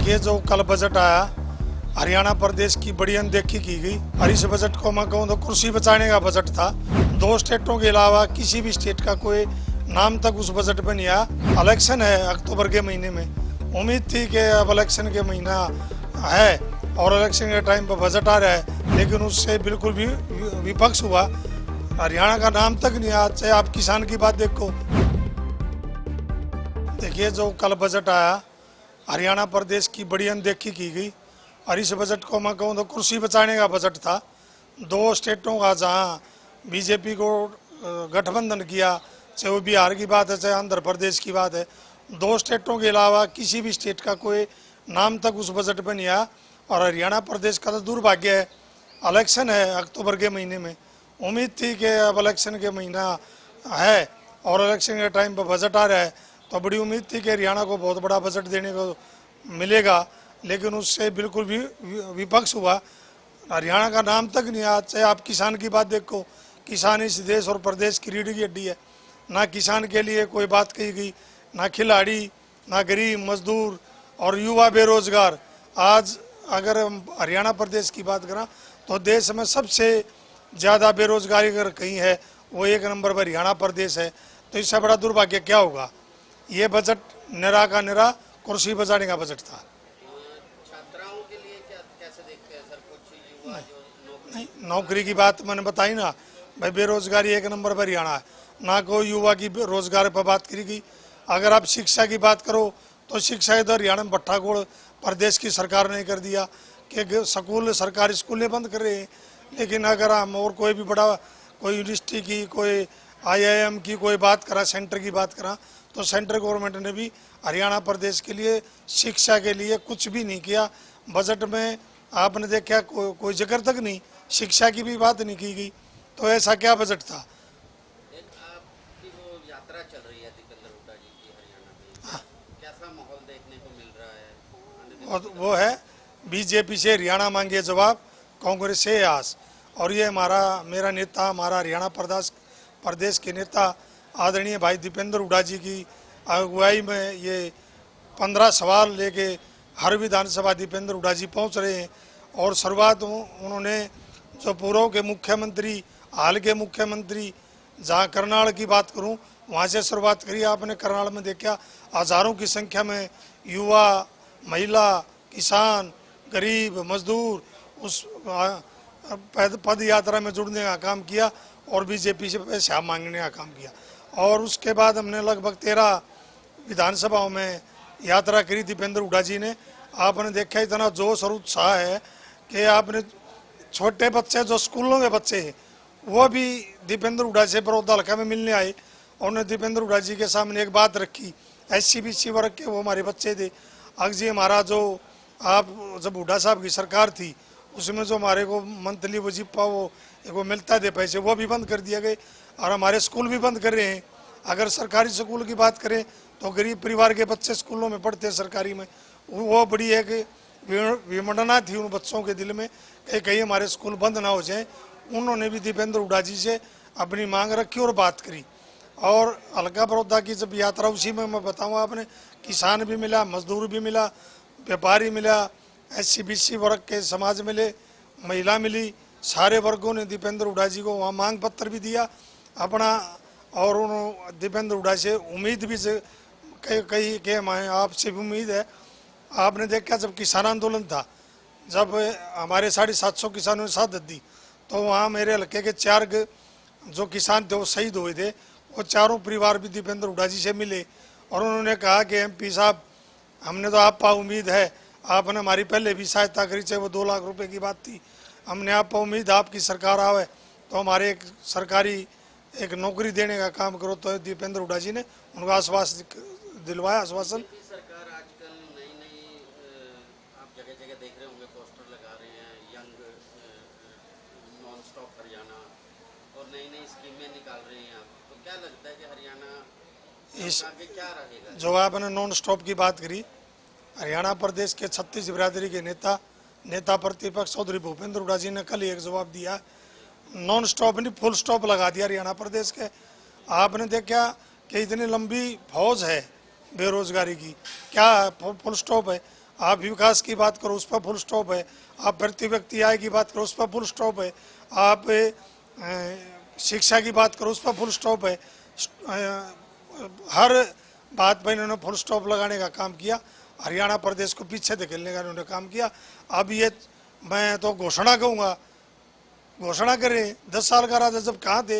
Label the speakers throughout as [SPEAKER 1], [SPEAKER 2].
[SPEAKER 1] देखिए, जो कल बजट आया, हरियाणा प्रदेश की बड़ी अनदेखी की गई। और इस बजट को मैं कहूँ तो कुर्सी बचाने का बजट था। 2 स्टेटों के अलावा किसी भी स्टेट का कोई नाम तक उस बजट में नहीं आया। इलेक्शन है अक्टूबर के महीने में, उम्मीद थी कि अब इलेक्शन के महीना है और इलेक्शन के टाइम पर बजट आ रहा है, लेकिन उससे बिल्कुल भी विपक्ष हुआ। हरियाणा का नाम तक नहीं आया। चाहे आप किसान की बात देखो, देखिए जो कल बजट आया, हरियाणा प्रदेश की बड़ी अनदेखी की गई। और इस बजट को मैं कहूँ तो कुर्सी बचाने का बजट था। 2 स्टेटों का जहाँ बीजेपी को गठबंधन किया, चाहे वो बिहार की बात है चाहे आंध्र प्रदेश की बात है, 2 स्टेटों के अलावा किसी भी स्टेट का कोई नाम तक उस बजट में नहीं आया। और हरियाणा प्रदेश का तो दुर्भाग्य है, इलेक्शन है अक्टूबर के महीने में, उम्मीद थी कि अब इलेक्शन के महीना है और इलेक्शन के टाइम पर बजट आ रहा है, तो बड़ी उम्मीद थी कि हरियाणा को बहुत बड़ा बजट देने को मिलेगा, लेकिन उससे बिल्कुल भी विपक्ष हुआ। हरियाणा का नाम तक नहीं आया। चाहे आप किसान की बात देखो, किसान इस देश और प्रदेश की रीढ़ की हड्डी है। ना किसान के लिए कोई बात कही गई, ना खिलाड़ी, ना गरीब मजदूर और युवा बेरोजगार। आज अगर हम हरियाणा प्रदेश की बात करें तो देश में सबसे ज़्यादा बेरोजगारी अगर कहीं है वो 1 नंबर पर हरियाणा प्रदेश है। तो इससे बड़ा दुर्भाग्य क्या होगा। ये बजट निरा का निरा कुर्सी बचाने का बजट था।
[SPEAKER 2] छात्राओं के लिए क्या कैसे देखते हैं सर? कुछ युवा जो
[SPEAKER 1] नहीं, नौकरी की बात मैंने बताई ना भाई, बेरोजगारी 1 नंबर पर हरियाणा है। ना कोई युवा की रोजगार पर बात करी गई। अगर आप शिक्षा की बात करो तो शिक्षा इधर हरियाणा में भट्टागोड़ प्रदेश की सरकार ने कर दिया कि स्कूल, सरकारी स्कूलें बंद कर रहे हैं। लेकिन अगर हम और कोई भी बड़ा कोई यूनिवर्सिटी की, कोई IIM की कोई बात करा, सेंटर की बात करा, तो सेंट्रल गवर्नमेंट ने भी हरियाणा प्रदेश के लिए शिक्षा के लिए कुछ भी नहीं किया। बजट में आपने देखा कोई जिक्र तक नहीं, शिक्षा की भी बात नहीं की गई। तो ऐसा क्या बजट था।
[SPEAKER 2] आपकी जो यात्रा चल रही है दीपेंद्र हुड्डा जी की हरियाणा में, कैसा माहौल देखने को मिल रहा है?
[SPEAKER 1] और वो है बीजेपी से हरियाणा मांगे जवाब, कांग्रेस से आस। और ये मेरा नेता, हमारा हरियाणा प्रदेश के नेता आदरणीय भाई दीपेंद्र हुड्डा जी की अगुवाई में ये 15 सवाल लेके हर विधानसभा दीपेंद्र हुड्डा जी पहुँच रहे हैं। और शुरुआत उन्होंने जो पूर्व के मुख्यमंत्री, हाल के मुख्यमंत्री, जहाँ करनाल की बात करूँ वहाँ से शुरुआत करी। आपने करनाल में देखा हज़ारों की संख्या में युवा, महिला, किसान, गरीब मजदूर उस पद यात्रा में जुड़ने का काम किया और बीजेपी से पैसा मांगने का काम किया। और उसके बाद हमने लगभग 13 विधानसभाओं में यात्रा करी दीपेंद्र हुड्डा जी ने। आपने देखा इतना जोश और उत्साह है कि आपने छोटे बच्चे जो स्कूलों के बच्चे हैं वो भी दीपेंद्र हुड्डा से बड़ौदा हल्का में मिलने आए। उन्होंने दीपेंद्र हुड्डा जी के सामने एक बात रखी, SC BC वर्ग के वो हमारे बच्चे थे। अगर जी हमारा जो आप जब हुड्डा साहब की सरकार थी उसमें जो हमारे को मंथली वजीफा वो मिलता थे पैसे, वो भी बंद कर दिए गए और हमारे स्कूल भी बंद कर रहे हैं। अगर सरकारी स्कूल की बात करें तो गरीब परिवार के बच्चे स्कूलों में पढ़ते हैं सरकारी में, वो बड़ी एक विडंबना थी उन बच्चों के दिल में कि कहीं हमारे स्कूल बंद ना हो जाए। उन्होंने भी दीपेंद्र हुड्डा जी से अपनी मांग रखी और बात करी। और हल्का बड़ौदा की जब यात्रा, उसी में मैं बताऊँ आपने, किसान भी मिला, मजदूर भी मिला, व्यापारी मिला, SC BC वर्ग के समाज मिले, महिला मिली, सारे वर्गों ने दीपेंद्र हुड्डा जी को वहाँ मांग पत्र भी दिया अपना। और उन्होंने दीपेंद्र हुड्डा से उम्मीद भी कही कि मैं आपसे भी उम्मीद है। आपने देखा जब किसान आंदोलन था, जब हमारे 750 किसानों ने शहादत दी, तो वहाँ मेरे हल्के के 4 जो किसान थे वो शहीद हुए थे। वो चारों परिवार भी दीपेंद्र हुड्डा जी से मिले और उन्होंने कहा कि MP साहब, हमने तो आप पर उम्मीद है, आपने हमारी पहले भी सहायता करी, चाहे वो 2 लाख रुपए की बात थी। हमने आप पर उम्मीद आपकी सरकार आवे तो हमारे एक सरकारी एक नौकरी देने का काम करो। तो दीपेंद्र हुड्डा जी ने उनको आश्वासन दिलवाया, आश्वासन।
[SPEAKER 2] सरकार आजकल नई नई आप जगह जगह देख रहे होंगे पोस्टर लगा रहे हैं, यंग नॉन स्टॉप हरियाणा, और नई नई स्कीमें निकाल रहे हैं। आप तो क्या लगता है कि हरियाणा
[SPEAKER 1] इस
[SPEAKER 2] आगे क्या रहेगा?
[SPEAKER 1] जो आपने नॉन स्टॉप की बात करी, हरियाणा प्रदेश के 36 बिरादरी के नेता प्रतिपक्ष चौधरी भूपेंद्र हुड्डा जी ने कल एक जवाब दिया। नॉन स्टॉप नहीं, फुल स्टॉप लगा दिया हरियाणा प्रदेश के। आपने देखा कि इतनी लंबी फौज है बेरोजगारी की, क्या फुल स्टॉप है। आप विकास की बात करो उस पर फुल स्टॉप है, आप प्रति व्यक्ति आय की बात करो उस पर फुल स्टॉप है, आप शिक्षा की बात करो उस पर फुल स्टॉप है। हर बात पर इन्होंने फुल स्टॉप लगाने का काम किया, हरियाणा प्रदेश को पीछे धकेलने का इन्होंने काम किया। अब ये मैं तो घोषणा कहूँगा, घोषणा करें 10 साल का राजा जब कहाँ थे,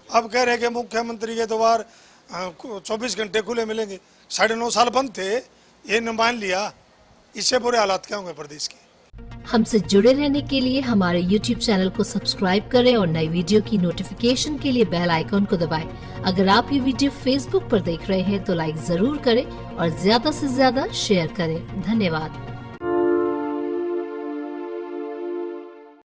[SPEAKER 1] अब कह रहे कि मुख्यमंत्री के द्वार 24 घंटे खुले मिलेंगे। 9.5 साल बंद थे, ये न मान लिया, इससे बुरे हालात क्या होंगे प्रदेश के।
[SPEAKER 3] हमसे जुड़े रहने के लिए हमारे YouTube चैनल को सब्सक्राइब करें और नई वीडियो की नोटिफिकेशन के लिए बेल आइकॉन को दबाएं। अगर आप ये वीडियो Facebook पर देख रहे हैं तो लाइक जरूर करें और ज्यादा से ज्यादा शेयर करें। धन्यवाद।